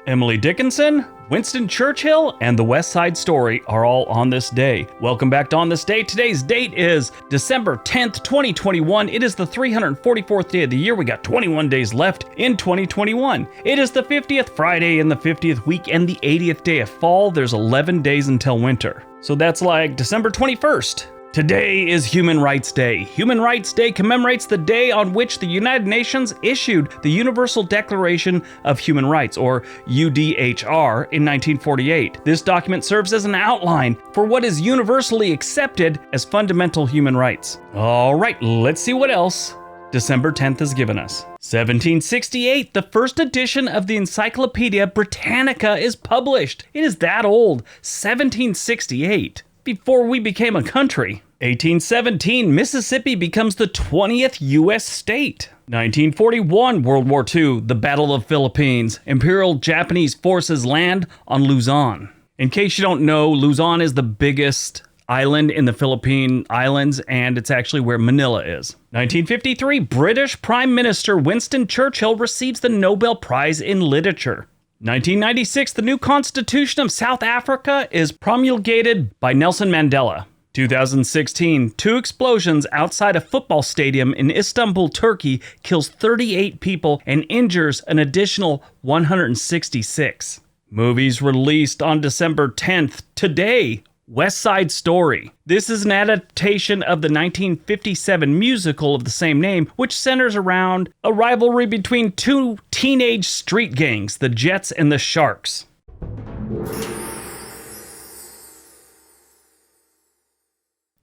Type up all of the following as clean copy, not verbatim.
Emily Dickinson, Winston Churchill, and the West Side Story are all on this day. Welcome back to On This Day. Today's date is December 10th, 2021. It is the 344th day of the year. We got 21 days left in 2021. It is the 50th Friday in the 50th week and the 80th day of fall. There's 11 days until winter. So that's like December 21st. Today is Human Rights Day. Human Rights Day commemorates the day on which the United Nations issued the Universal Declaration of Human Rights, or UDHR, in 1948. This document serves as an outline for what is universally accepted as fundamental human rights. All right, let's see what else December 10th has given us. 1768, the first edition of the Encyclopedia Britannica is published. It is that old, 1768. Before we became a country. 1817, Mississippi becomes the 20th U.S. state. 1941, World War II, the Battle of Philippines. Imperial Japanese forces land on Luzon. In case you don't know, Luzon is the biggest island in the Philippine Islands, and it's actually where Manila is. 1953, British Prime Minister Winston Churchill receives the Nobel Prize in Literature. 1996, the new Constitution of South Africa is promulgated by Nelson Mandela. 2016, two explosions outside a football stadium in Istanbul, Turkey, kills 38 people and injures an additional 166. Movies released on December 10th. Today, West Side Story. This is an adaptation of the 1957 musical of the same name, which centers around a rivalry between two teenage street gangs, the Jets and the Sharks.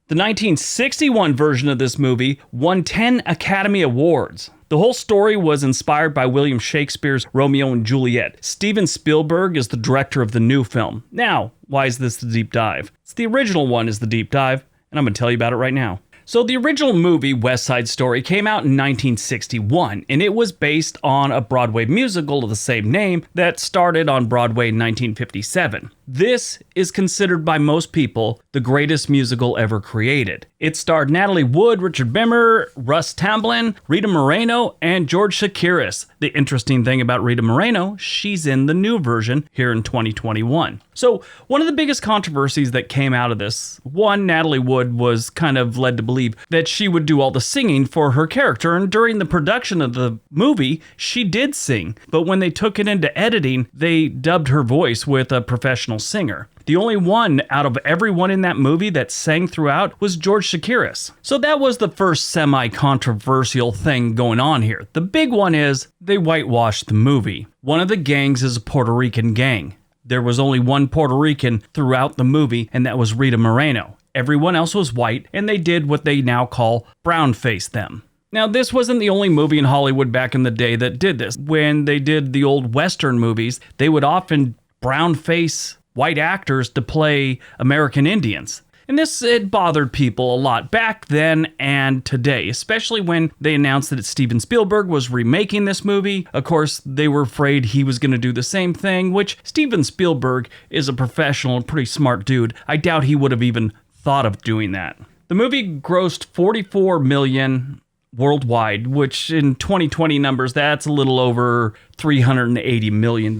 The 1961 version of this movie won 10 Academy Awards. The whole story was inspired by William Shakespeare's Romeo and Juliet. Steven Spielberg is the director of the new film. Now, why is this the deep dive? It's the original one is the deep dive, and I'm going to tell you about it right now. So the original movie, West Side Story, came out in 1961, and it was based on a Broadway musical of the same name that started on Broadway in 1957. This is considered by most people the greatest musical ever created. It starred Natalie Wood, Richard Bimmer, Russ Tamblyn, Rita Moreno, and George Chakiris. The interesting thing about Rita Moreno, she's in the new version here in 2021. So one of the biggest controversies that came out of this, one, Natalie Wood was kind of led to believe that she would do all the singing for her character, and during the production of the movie, she did sing. But when they took it into editing, they dubbed her voice with a professional singer. The only one out of everyone in that movie that sang throughout was George Chakiris. So that was the first semi-controversial thing going on here. The big one is they whitewashed the movie. One of the gangs is a Puerto Rican gang. There was only one Puerto Rican throughout the movie, and that was Rita Moreno. Everyone else was white, and they did what they now call brown-face them. Now, this wasn't the only movie in Hollywood back in the day that did this. When they did the old Western movies, they would often brown-face white actors to play American Indians. And this, it bothered people a lot back then and today, especially when they announced that Steven Spielberg was remaking this movie. Of course, they were afraid he was going to do the same thing, which Steven Spielberg is a professional and pretty smart dude. I doubt he would have even thought of doing that. The movie grossed $44 million worldwide, which in 2020 numbers, that's a little over $380 million.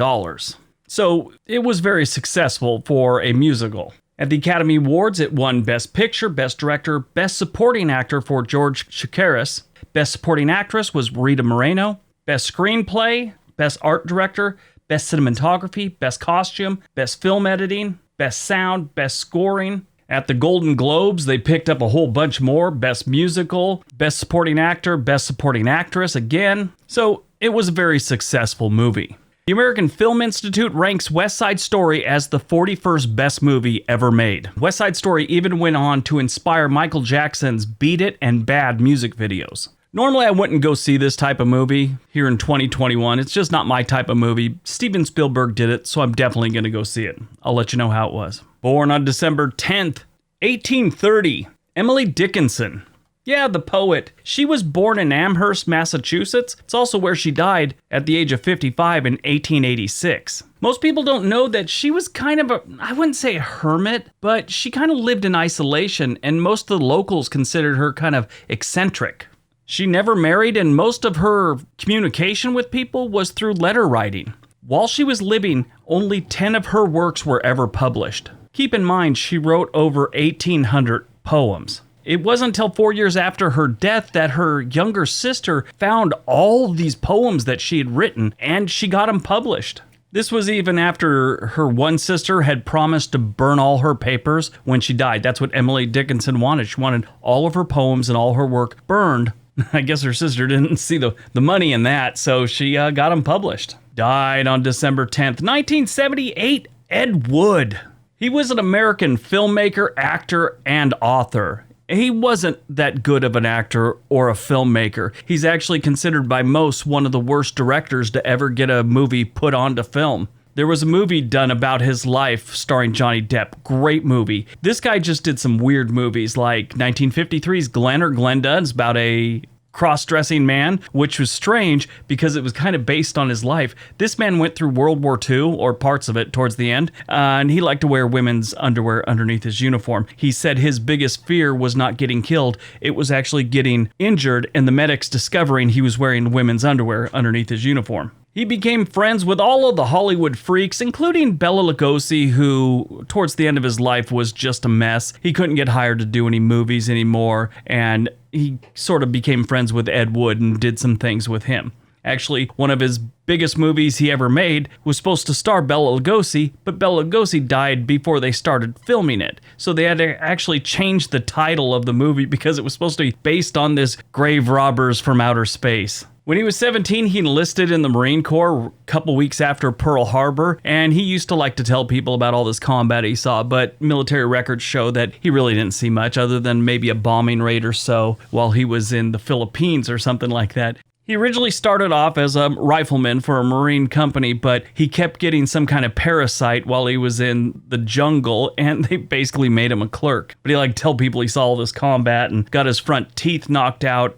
So it was very successful for a musical. At the Academy Awards, it won Best Picture, Best Director, Best Supporting Actor for George Chakiris. Best Supporting Actress was Rita Moreno. Best Screenplay, Best Art Director, Best Cinematography, Best Costume, Best Film Editing, Best Sound, Best Scoring. At the Golden Globes, they picked up a whole bunch more. Best Musical, Best Supporting Actor, Best Supporting Actress again. So it was a very successful movie. The American Film Institute ranks West Side Story as the 41st best movie ever made. West Side Story even went on to inspire Michael Jackson's Beat It and Bad music videos. Normally, I wouldn't go see this type of movie here in 2021. It's just not my type of movie. Steven Spielberg did it, so I'm definitely going to go see it. I'll let you know how it was. Born on December 10th, 1830, Emily Dickinson. Yeah, the poet. She was born in Amherst, Massachusetts. It's also where she died at the age of 55 in 1886. Most people don't know that she was kind of I wouldn't say a hermit, but she kind of lived in isolation, and most of the locals considered her kind of eccentric. She never married, and most of her communication with people was through letter writing. While she was living, only 10 of her works were ever published. Keep in mind, she wrote over 1,800 poems. It wasn't until 4 years after her death that her younger sister found all these poems that she had written, and she got them published. This was even after her one sister had promised to burn all her papers when she died. That's what Emily Dickinson wanted. She wanted all of her poems and all her work burned. I guess her sister didn't see the money in that, so she got them published. Died on December 10th, 1978, Ed Wood. He was an American filmmaker, actor, and author. He wasn't that good of an actor or a filmmaker. He's actually considered by most one of the worst directors to ever get a movie put onto film. There was a movie done about his life starring Johnny Depp. Great movie. This guy just did some weird movies like 1953's Glenn or Glenda. It's about a cross-dressing man, which was strange because it was kind of based on his life. This man went through World War II, or parts of it towards the end, and he liked to wear women's underwear underneath his uniform. He said his biggest fear was not getting killed, it was actually getting injured and the medics discovering he was wearing women's underwear underneath his uniform. He became friends with all of the Hollywood freaks, including Bela Lugosi, who, towards the end of his life, was just a mess. He couldn't get hired to do any movies anymore, and he sort of became friends with Ed Wood and did some things with him. Actually, one of his biggest movies he ever made was supposed to star Bela Lugosi, but Bela Lugosi died before they started filming it. So they had to actually change the title of the movie because it was supposed to be based on this grave robbers from outer space. When he was 17, he enlisted in the Marine Corps a couple weeks after Pearl Harbor, and he used to like to tell people about all this combat he saw, but military records show that he really didn't see much other than maybe a bombing raid or so while he was in the Philippines or something like that. He originally started off as a rifleman for a Marine company, but he kept getting some kind of parasite while he was in the jungle, and they basically made him a clerk. But he liked to tell people he saw all this combat and got his front teeth knocked out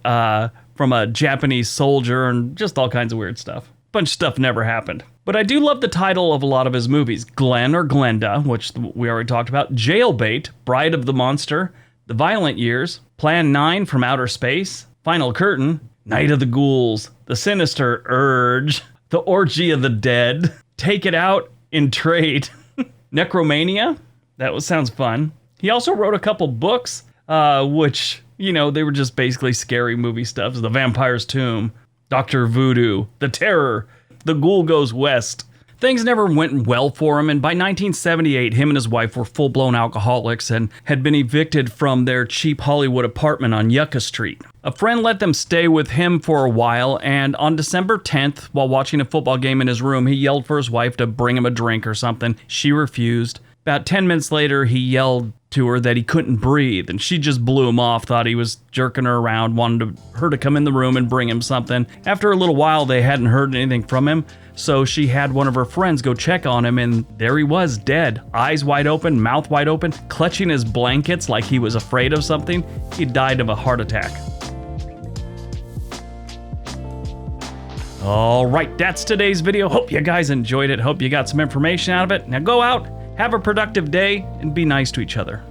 from a Japanese soldier and just all kinds of weird stuff. Bunch of stuff never happened. But I do love the title of a lot of his movies. Glenn or Glenda, which we already talked about. Jailbait, Bride of the Monster, The Violent Years, Plan 9 from Outer Space, Final Curtain, Night of the Ghouls, The Sinister Urge, The Orgy of the Dead, Take It Out in Trade, Necromania. That sounds fun. He also wrote a couple books, which, you know, they were just basically scary movie stuff. The Vampire's Tomb, Dr. Voodoo, The Terror, The Ghoul Goes West. Things never went well for him, and by 1978, him and his wife were full-blown alcoholics and had been evicted from their cheap Hollywood apartment on Yucca Street. A friend let them stay with him for a while, and on December 10th, while watching a football game in his room, he yelled for his wife to bring him a drink or something. She refused. About 10 minutes later, he yelled to her that he couldn't breathe, and she just blew him off, thought he was jerking her around, wanted her to come in the room and bring him something. After a little while, they hadn't heard anything from him, so she had one of her friends go check on him, and there he was, dead. Eyes wide open, mouth wide open, clutching his blankets like he was afraid of something. He died of a heart attack. All right, that's today's video. Hope you guys enjoyed it. Hope you got some information out of it. Now go out, have a productive day, and be nice to each other.